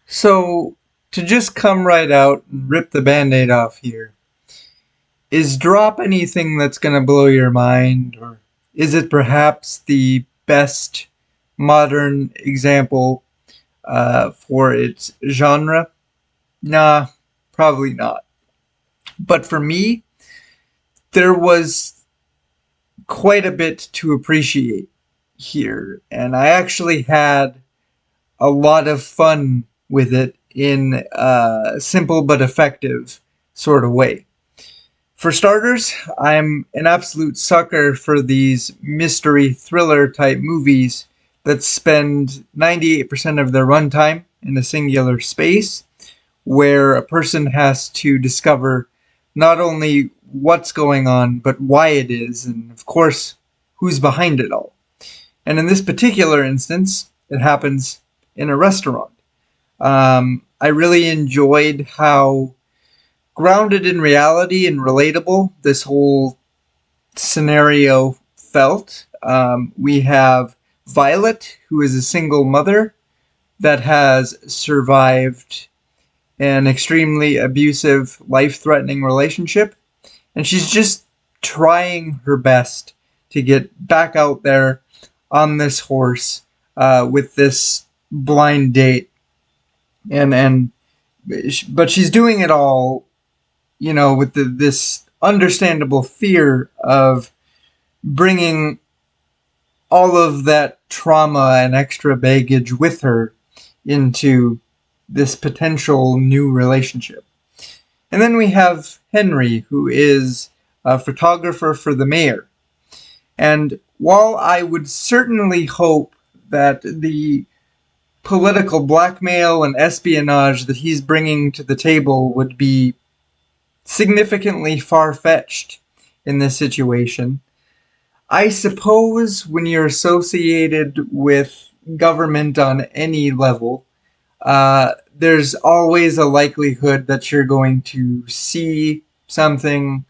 So, to just come right out and rip the band-aid off here, is Drop anything that's gonna blow your mind, or is it perhaps the best modern example for its genre? Nah, probably not. But for me, there was quite a bit to appreciate here, and I actually had a lot of fun with it in a simple but effective sort of way. For starters, I'm an absolute sucker for these mystery thriller type movies that spend 98% of their runtime in a singular space, where a person has to discover not only what's going on, but why it is, and of course, who's behind it all. And in this particular instance, it happens in a restaurant. I really enjoyed how grounded in reality and relatable this whole scenario felt. We have Violet, who is a single mother that has survived an extremely abusive, life threatening relationship, and she's just trying her best to get back out there on this horse with this blind date. And but she's doing it all, with this understandable fear of bringing all of that trauma and extra baggage with her into this potential new relationship. And then we have Henry, who is a photographer for the mayor. And while I would certainly hope that the political blackmail and espionage that he's bringing to the table would be significantly far-fetched in this situation, I suppose when you're associated with government on any level, there's always a likelihood that you're going to see something,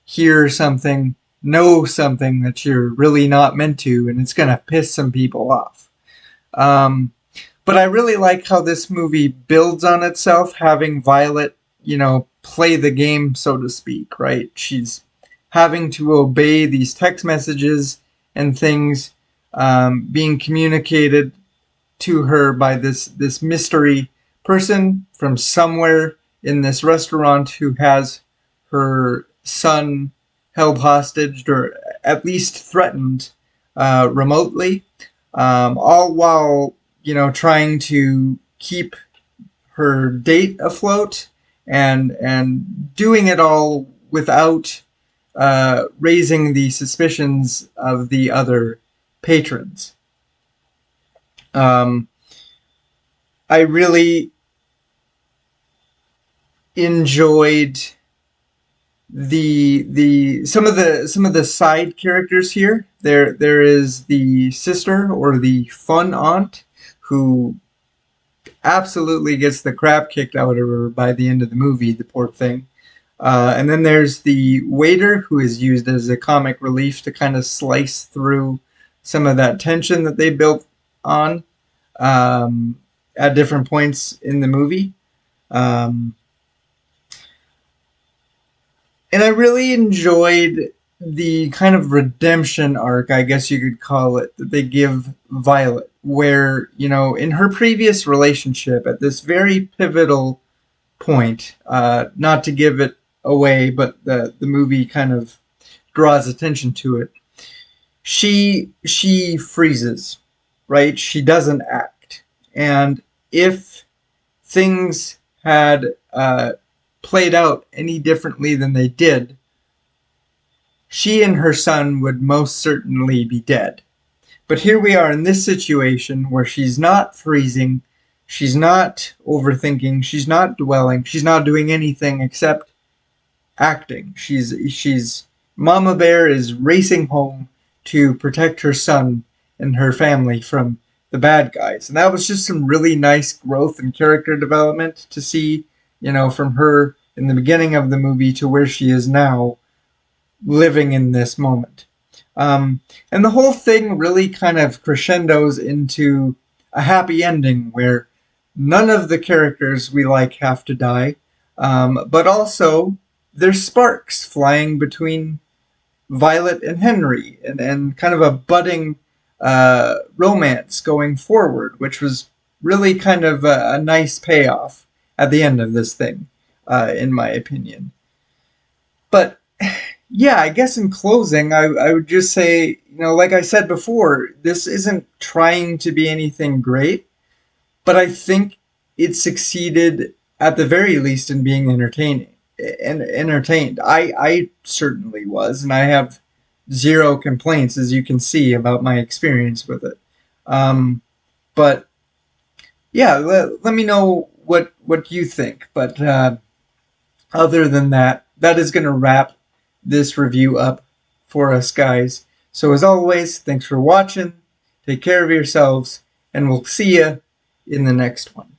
hear something, know something that you're really not meant to, and it's going to piss some people off. Um, but I really like how this movie builds on itself, having Violet, play the game, so to speak, right? She's having to obey these text messages and things being communicated to her by this mystery person from somewhere in this restaurant who has her son held hostage or at least threatened remotely, all while trying to keep her date afloat and doing it all without raising the suspicions of the other patrons. Um, I really enjoyed the some of the side characters here. There is the sister or the fun aunt who absolutely gets the crap kicked out of her by the end of the movie, the poor thing. And then there's the waiter who is used as a comic relief to kind of slice through some of that tension that they built on at different points in the movie. Um, and I really enjoyed the kind of redemption arc, I guess you could call it, that they give Violet, where, in her previous relationship, at this very pivotal point, not to give it away, but the movie kind of draws attention to it. She freezes, right? She doesn't act, and if things had played out any differently than they did, she and her son would most certainly be dead. But here we are in this situation where she's not freezing, she's not overthinking, she's not dwelling, she's not doing anything except acting. She's Mama Bear is racing home to protect her son and her family from the bad guys. And that was just some really nice growth and character development to see, from her in the beginning of the movie to where she is now living in this moment. And the whole thing really kind of crescendos into a happy ending where none of the characters we like have to die, but also there's sparks flying between Violet and Henry, and kind of a budding romance going forward, which was really kind of a nice payoff at the end of this thing, in my opinion. But yeah, I guess in closing, I would just say, like I said before, this isn't trying to be anything great, but I think it succeeded at the very least in being entertaining and entertained. I certainly was, and I have zero complaints, as you can see, about my experience with it. Um, but yeah, let me know what you think. But other than that, that is going to wrap this review up for us, guys. So as always, thanks for watching. Take care of yourselves, and we'll see you in the next one.